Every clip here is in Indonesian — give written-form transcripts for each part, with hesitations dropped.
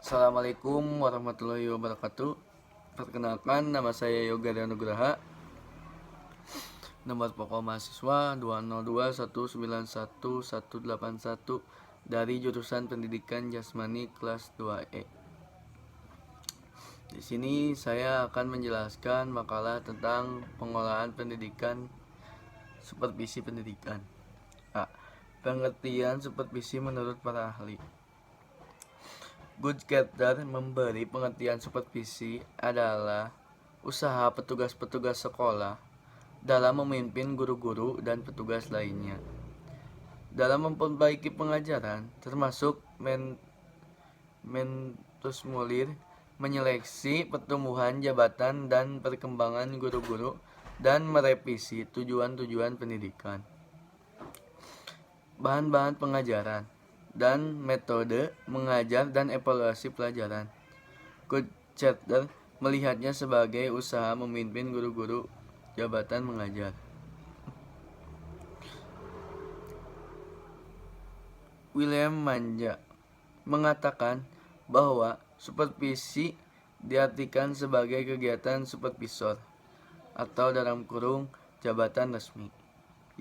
Assalamualaikum warahmatullahi wabarakatuh. Perkenalkan, nama saya Yoga Nugraha. Nomor pokok mahasiswa 202191181 dari jurusan Pendidikan Jasmani kelas 2E. Di sini saya akan menjelaskan makalah tentang pengolahan pendidikan, supervisi pendidikan. A. Pengertian supervisi menurut para ahli. Goodcaster memberi pengertian supervisi adalah usaha petugas-petugas sekolah dalam memimpin guru-guru dan petugas lainnya dalam memperbaiki pengajaran, termasuk mentusmulir, menyeleksi pertumbuhan jabatan dan perkembangan guru-guru, dan merevisi tujuan-tujuan pendidikan, bahan-bahan pengajaran, dan metode mengajar dan evaluasi pelajaran. Goodcaster melihatnya sebagai usaha memimpin guru-guru jabatan mengajar. William Manja mengatakan bahwa supervisi diartikan sebagai kegiatan supervisor atau dalam kurung jabatan resmi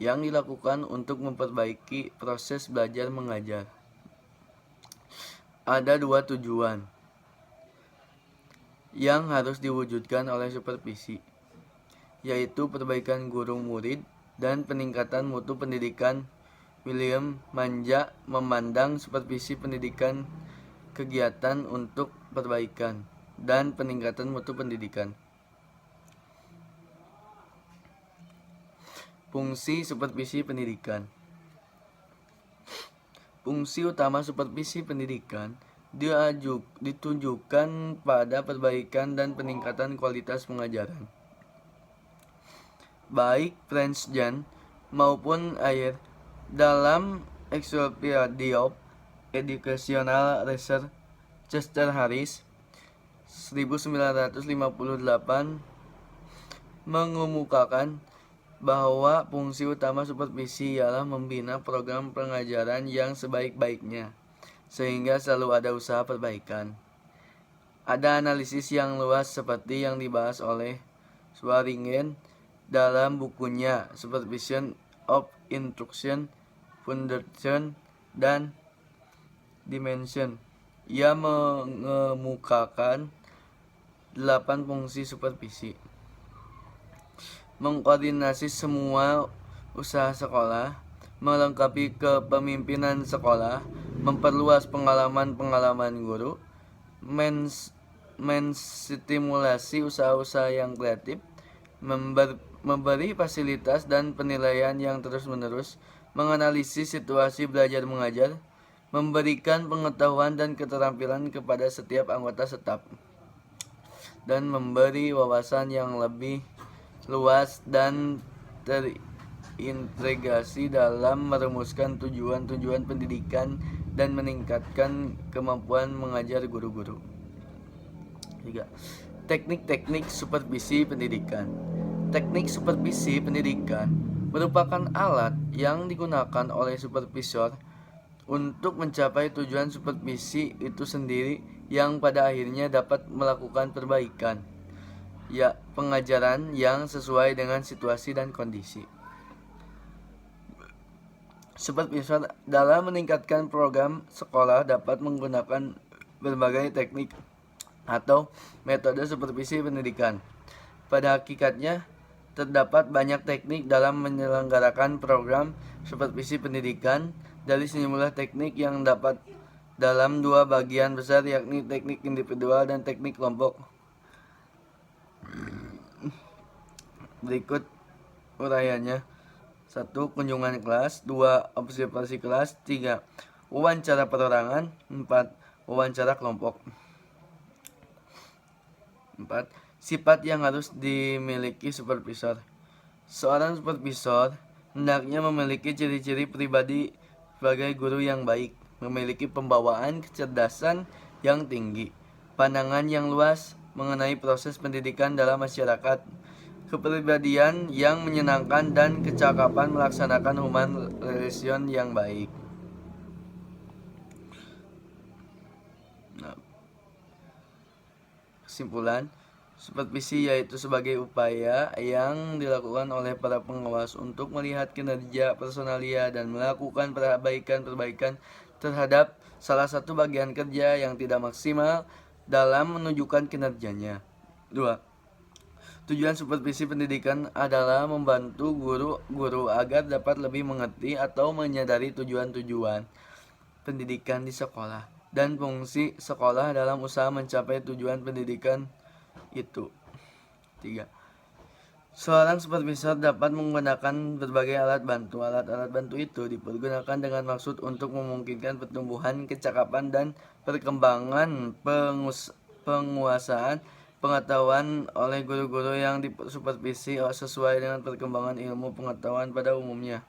yang dilakukan untuk memperbaiki proses belajar mengajar. Ada dua tujuan yang harus diwujudkan oleh supervisi, yaitu perbaikan guru murid dan peningkatan mutu pendidikan. William Manja memandang supervisi pendidikan kegiatan untuk perbaikan dan peningkatan mutu pendidikan. Fungsi supervisi pendidikan. Fungsi utama supervisi pendidikan ditujukan pada perbaikan dan peningkatan kualitas pengajaran, baik French Jan maupun Ayer. Dalam Encyclopedia of Educational Research Chester Harris 1958 mengemukakan bahwa fungsi utama supervisi ialah membina program pengajaran yang sebaik-baiknya, sehingga selalu ada usaha perbaikan. Ada analisis yang luas seperti yang dibahas oleh Swaringen dalam bukunya Supervision of Instruction, Foundation, dan Dimension. Ia mengemukakan 8 fungsi supervisi: mengkoordinasi semua usaha sekolah, melengkapi kepemimpinan sekolah, memperluas pengalaman-pengalaman guru, menstimulasi usaha-usaha yang kreatif, memberi fasilitas dan penilaian yang terus-menerus, menganalisis situasi belajar mengajar, memberikan pengetahuan dan keterampilan kepada setiap anggota staf, dan memberi wawasan yang lebih luas dan terintegrasi dalam merumuskan tujuan-tujuan pendidikan dan meningkatkan kemampuan mengajar guru-guru. 3. Teknik-teknik supervisi pendidikan. Teknik supervisi pendidikan merupakan alat yang digunakan oleh supervisor untuk mencapai tujuan supervisi itu sendiri, yang pada akhirnya dapat melakukan perbaikan pengajaran yang sesuai dengan situasi dan kondisi. Supervisor dalam meningkatkan program sekolah dapat menggunakan berbagai teknik atau metode supervisi pendidikan. Pada hakikatnya, terdapat banyak teknik dalam menyelenggarakan program supervisi pendidikan. Dari sejumlah teknik yang dapat dalam dua bagian besar, yakni teknik individual dan teknik kelompok. Berikut uraiannya. 1. Kunjungan kelas. 2. Observasi kelas. 3. Wawancara perorangan. 4. Wawancara kelompok. 4. Sifat yang harus dimiliki supervisor. Seorang supervisor hendaknya memiliki ciri-ciri pribadi sebagai guru yang baik, memiliki pembawaan kecerdasan yang tinggi, pandangan yang luas mengenai proses pendidikan dalam masyarakat, kepribadian yang menyenangkan, dan kecakapan melaksanakan human relation yang baik. Kesimpulan, supervisi yaitu sebagai upaya yang dilakukan oleh para pengawas untuk melihat kinerja personalia dan melakukan perbaikan-perbaikan terhadap salah satu bagian kerja yang tidak maksimal dalam menunjukkan kinerjanya. 2. Tujuan supervisi pendidikan adalah membantu guru-guru agar dapat lebih mengerti atau menyadari tujuan-tujuan pendidikan di sekolah dan fungsi sekolah dalam usaha mencapai tujuan pendidikan itu. 3. Seorang supervisor dapat menggunakan berbagai alat bantu. Alat-alat bantu itu dipergunakan dengan maksud untuk memungkinkan pertumbuhan kecakapan dan perkembangan penguasaan pengetahuan oleh guru-guru yang disupervisi sesuai dengan perkembangan ilmu pengetahuan pada umumnya.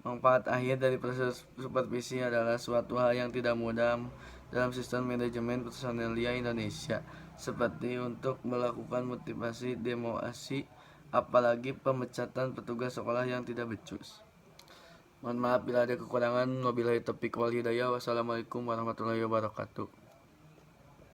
Manfaat akhir dari proses supervisi adalah suatu hal yang tidak mudah dalam sistem manajemen personalia Indonesia, seperti untuk melakukan motivasi demosi, apalagi pemecatan petugas sekolah yang tidak becus. Mohon maaf bila ada kekurangan. Wabillahi taufiq wal hidayah. Wassalamualaikum warahmatullahi wabarakatuh.